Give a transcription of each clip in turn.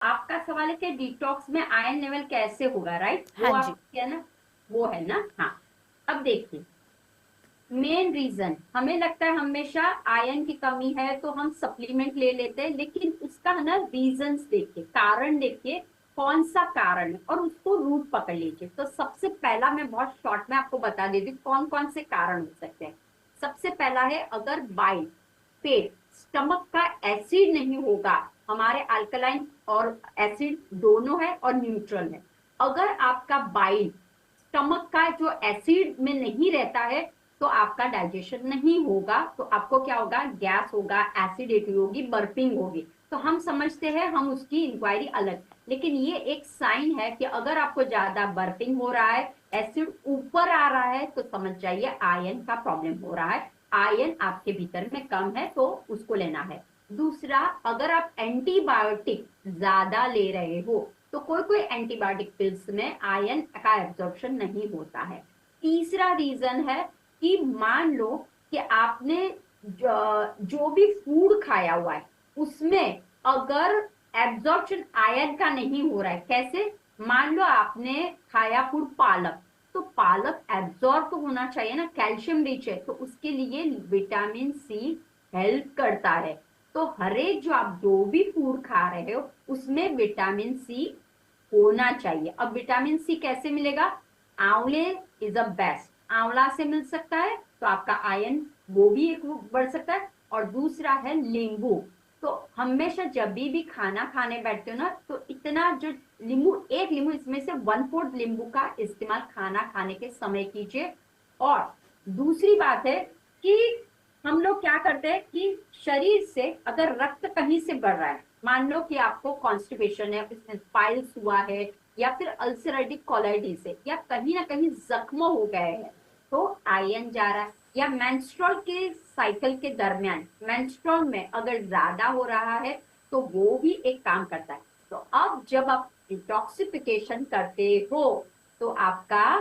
आपका सवाल है कि डिटॉक्स में आयरन लेवल कैसे होगा, राइट? हाँ वो आप जी। क्या ना, वो है ना, हाँ। अब देखिए, मेन रीजन हमें लगता है हमेशा आयरन की कमी है तो हम सप्लीमेंट ले लेते हैं, लेकिन उसका है ना रीजंस देखिए, कारण देखिए, कौन सा कारण है और उसको रूट पकड़ लीजिए। तो सबसे पहला मैं बहुत शॉर्ट में आपको बता देती हूँ कौन कौन से कारण हो सकते हैं। सबसे पहला है, अगर बाइल, पेट, स्टमक का एसिड नहीं होगा, हमारे अल्कलाइन और एसिड दोनों है और न्यूट्रल है। अगर आपका बाइल, स्टमक का जो एसिड में नहीं रहता है, तो आपका डाइजेशन नहीं होगा, तो आपको क्या होगा, गैस होगा, एसिडिटी होगी, बर्पिंग होगी। तो हम समझते हैं, हम उसकी इंक्वायरी अलग, लेकिन ये एक साइन है कि अगर आपको ज्यादा बर्पिंग हो रहा है, एसिड ऊपर आ रहा है, तो समझ जाइए आयरन का प्रॉब्लम हो रहा है, आयरन आपके भीतर में कम है, तो उसको लेना है। दूसरा, अगर आप एंटीबायोटिक ज्यादा ले रहे हो, तो कोई कोई एंटीबायोटिक पिल्स में आयरन का एब्जॉर्प्शन नहीं होता है। तीसरा रीजन है कि मान लो कि आपने जो भी फूड खाया हुआ है उसमें अगर एब्जॉर्प्शन आयरन का नहीं हो रहा है, कैसे? मान लो आपने खाया फूड पालक, तो पालक एब्जॉर्ब तो होना चाहिए ना, कैल्शियम रिच है, तो उसके लिए विटामिन सी हेल्प करता है। तो हरेक जो आप जो भी फूड खा रहे हो उसमें विटामिन सी होना चाहिए। अब विटामिन सी कैसे मिलेगा? आंवले इज अ बेस्ट, आंवला से मिल सकता है, तो आपका आयरन वो भी एक बढ़ सकता है। और दूसरा है नींबू। तो हमेशा जब भी खाना खाने बैठते हो ना, तो इतना जो नींबू, एक नींबू, इसमें से 1/4 नींबू का इस्तेमाल खाना खाने के समय कीजिए। और दूसरी बात है कि हम लोग क्या करते हैं कि शरीर से अगर रक्त कहीं से बढ़ रहा है, मान लो कि आपको कॉन्स्टिपेशन है, इसमें पाइल्स हुआ है, या फिर अल्सरेटिव कोलाइटिस है, या कहीं ना कहीं जख्म हो गए हैं, तो आयरन जा रहा है। या मेंस्ट्रुअल के साइकिल के दरमियान, मेंस्ट्रुअल में अगर ज्यादा हो रहा है, तो वो भी एक काम करता है। तो अब जब आप डिटॉक्सिफिकेशन करते हो, तो आपका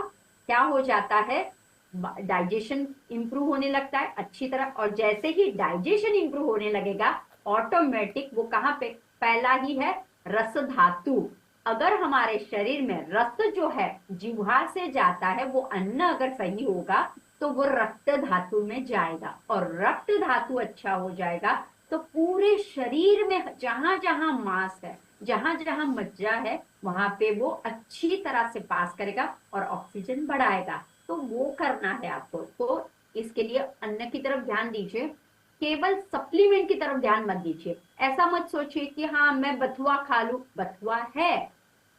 क्या हो जाता है, डाइजेशन इंप्रूव होने लगता है अच्छी तरह। और जैसे ही डाइजेशन इंप्रूव होने लगेगा, ऑटोमेटिक वो कहाँ पे, पहला ही है रस धातु। अगर हमारे शरीर में रक्त जो है जिह्वा से जाता है, वो अन्न अगर सही होगा, तो वो रक्त धातु में जाएगा, और रक्त धातु अच्छा हो जाएगा, तो पूरे शरीर में जहां जहां मांस है, जहां जहां मज्जा है, वहां पे वो अच्छी तरह से पास करेगा और ऑक्सीजन बढ़ाएगा। तो वो करना है आपको। तो इसके लिए अन्न की तरफ ध्यान दीजिए, केवल सप्लीमेंट की तरफ ध्यान मत दीजिए। ऐसा मत सोचिए कि हाँ मैं बथुआ खा लू, बथुआ है,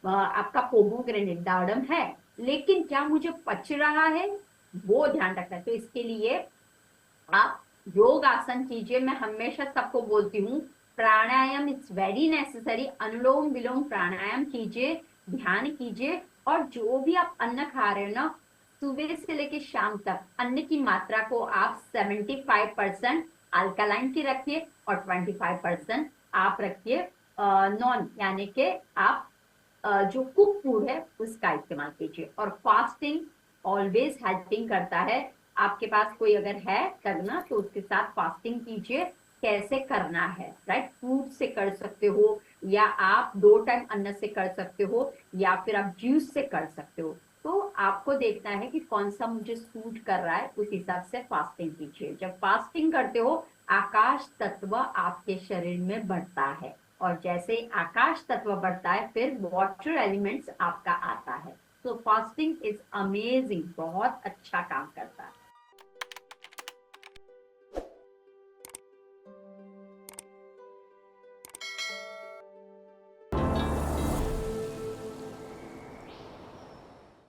आपका पोमोग्रेनेट दाड़म है, लेकिन क्या मुझे पच रहा है, वो ध्यान रखना है। तो इसके लिए आप योग आसन कीजिए। मैं हमेशा सबको बोलती हूँ, प्राणायाम इट्स वेरी नेसेसरी, अनुलोम विलोम प्राणायाम कीजिए, ध्यान कीजिए। और जो भी आप अन्न खा रहे हो ना, सुबह से लेकर शाम तक अन्न की मात्रा को आप 75% अल्कलाइन की रखिए, और 25% आप रखिए नॉन, यानी कि आप जो कुक फूड है उसका इस्तेमाल कीजिए। और फास्टिंग ऑलवेज हेल्पिंग करता है। आपके पास कोई अगर है करना, तो उसके साथ फास्टिंग कीजिए। कैसे करना है, राइट? फ्रूट से कर सकते हो, या आप 2 टाइम अन्न से कर सकते हो, या फिर आप जूस से कर सकते हो। तो आपको देखना है कि कौन सा मुझे सूट कर रहा है, उस हिसाब से फास्टिंग कीजिए। जब फास्टिंग करते हो, आकाश तत्व आपके शरीर में बढ़ता है, और जैसे आकाश तत्व बढ़ता है, फिर वाटर एलिमेंट्स आपका आता है। तो फास्टिंग इज अमेजिंग, बहुत अच्छा काम करता है।